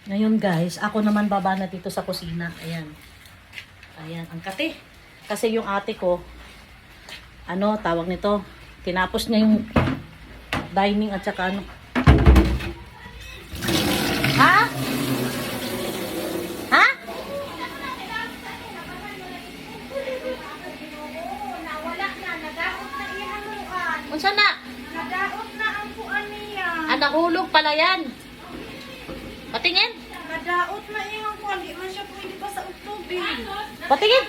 Ngayon guys, ako naman babana dito sa kusina. Ayan. Ayan, ang kate. Kasi yung ate ko, ano, tawag nito, tinapos niya yung dining at saka ano. Ha? Ha? Nawala na, nadaot na ihanuan. Unsa na? Nadaot na ang puan niya. Nahulog pala yan. Patingin. Nadaot na iyang puan. Di man siya pwede pa sa tubig. Patingin.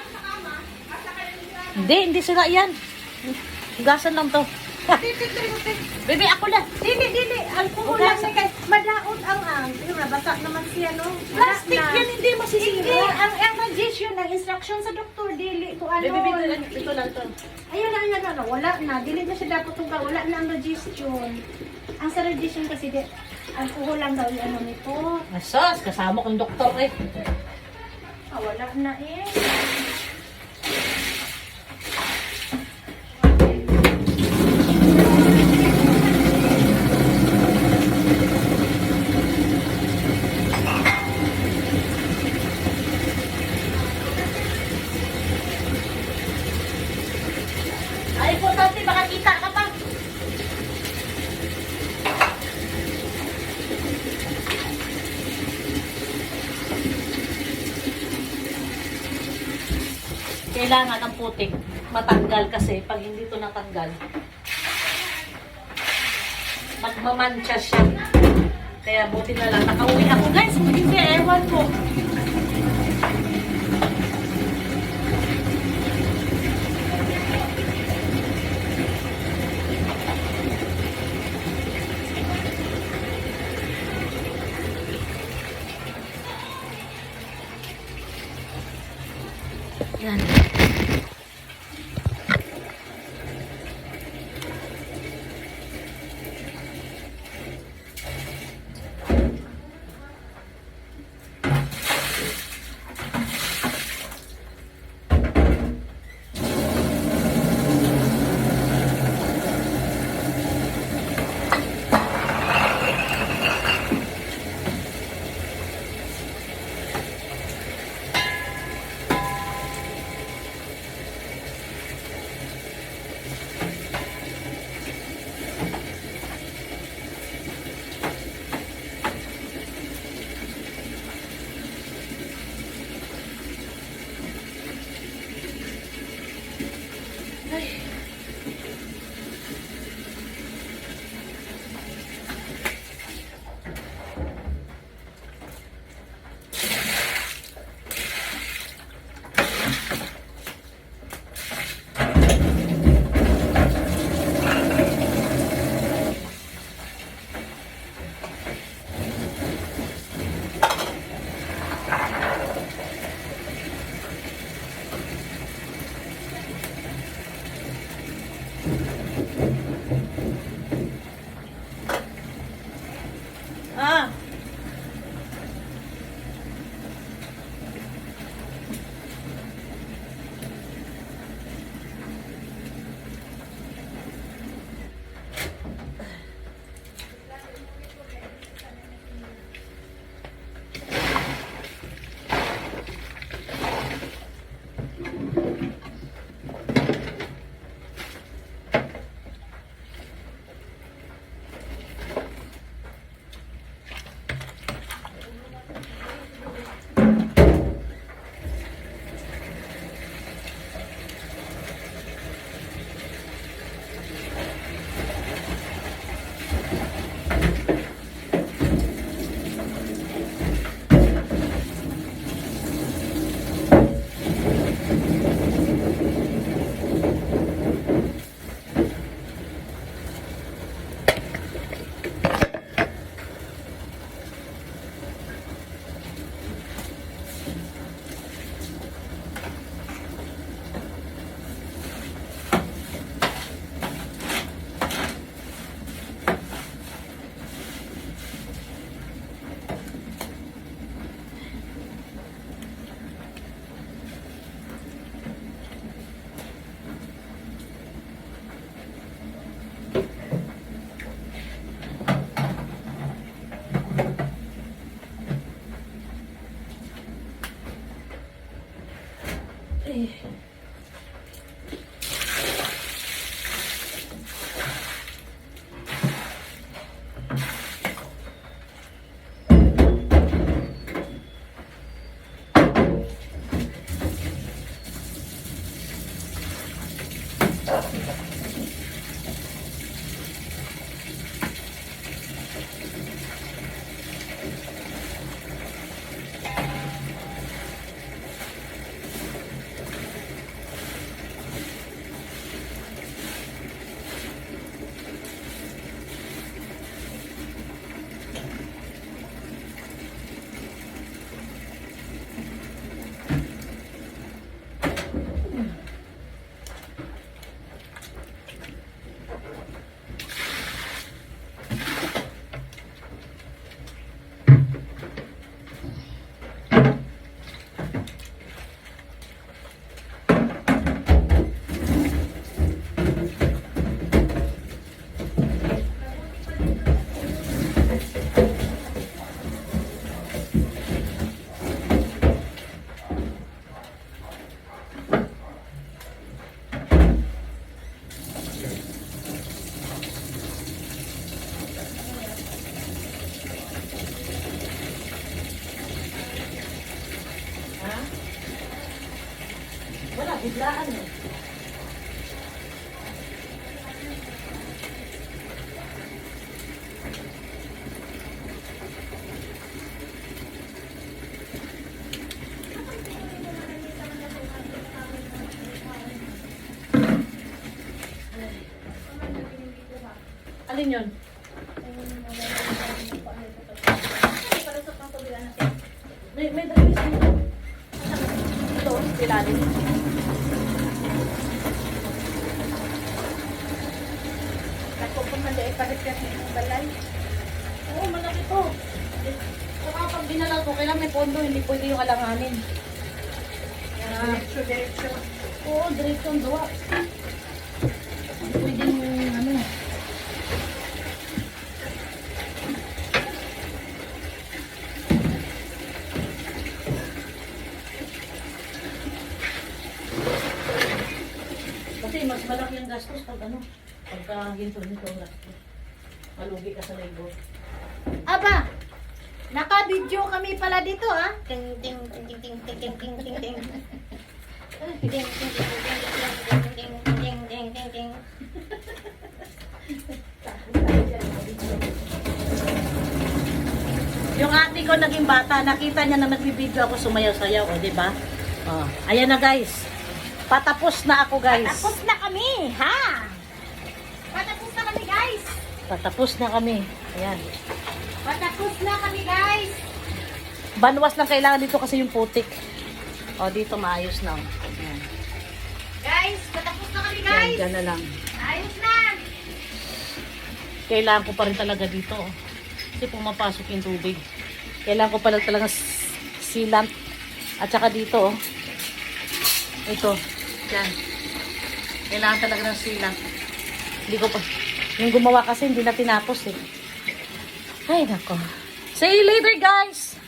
Hindi sila yan. Hugasan lang to. Bebe, ako lang. Dili. Alcohol lang na kay madaot ang. Pero nabasa naman siya, no? Plastic Wala na. yan, hindi Hindi, masisira. ang radiation, ang instruction sa doktor, dili ko ano. Bebe, ito lang to. Ayun na, wala na. Dili na siya dapat tungkal. Wala na ang radiation. Ang sa radiation kasi, alcohol lang daw yung ano nito. Asos, kasama kong doktor eh. Wala na eh. Ay, importante, baka kita ka pa. Kailangan ng putik matanggal kasi pag hindi to natanggal, magmamantsa siya. Kaya buti na lang. Nakauwi ako guys. Hindi, ewan ko. Yan. Ay. Ha? Wala, biglaan eh. Alin yun? May dress dito. Ito, pilalim. Nagpupunta na ipalit-palit ng balay. Oo, malaki to. Saka pag binalaw ko, kailangan may pondo, hindi pwede yung alanganin. Diretso. Oo, diretso ang gawa. Hindi pwede yung ano. Kasi mas malaki ang gastos pag ano, pagka ginto-ginto ang gastos. Malugi ka sa labor. Aba! Naka-video kami pala dito, ha? Ting ting ting ting ting ting ting ting ting ting. Ting ting ting ting ting ting ting ting ting. Yung ate ko naging bata, nakita niya na nagbibideo ako sumayaw-sayaw, o, di ba? Oh, ayan na guys. Patapos na ako guys. Tapos na kami, ha? Patapos na kami, guys. Patapos na kami. Ayan. Patapos na kami, guys. Banwas lang kailangan dito kasi yung putik. O, dito maayos na. Ayan. Guys, patapos na kami, Ayan, guys. dyan na lang. Ayos na. Kailangan ko pa rin talaga dito. Oh. Kasi pumapasok yung tubig. Kailangan ko pala talaga sealant. At saka dito, oh. Ito. Yan. Kailangan talaga ng sealant. Hindi ko pa. Yung gumawa kasi hindi na tinapos eh. Ay, nako. See you later, guys!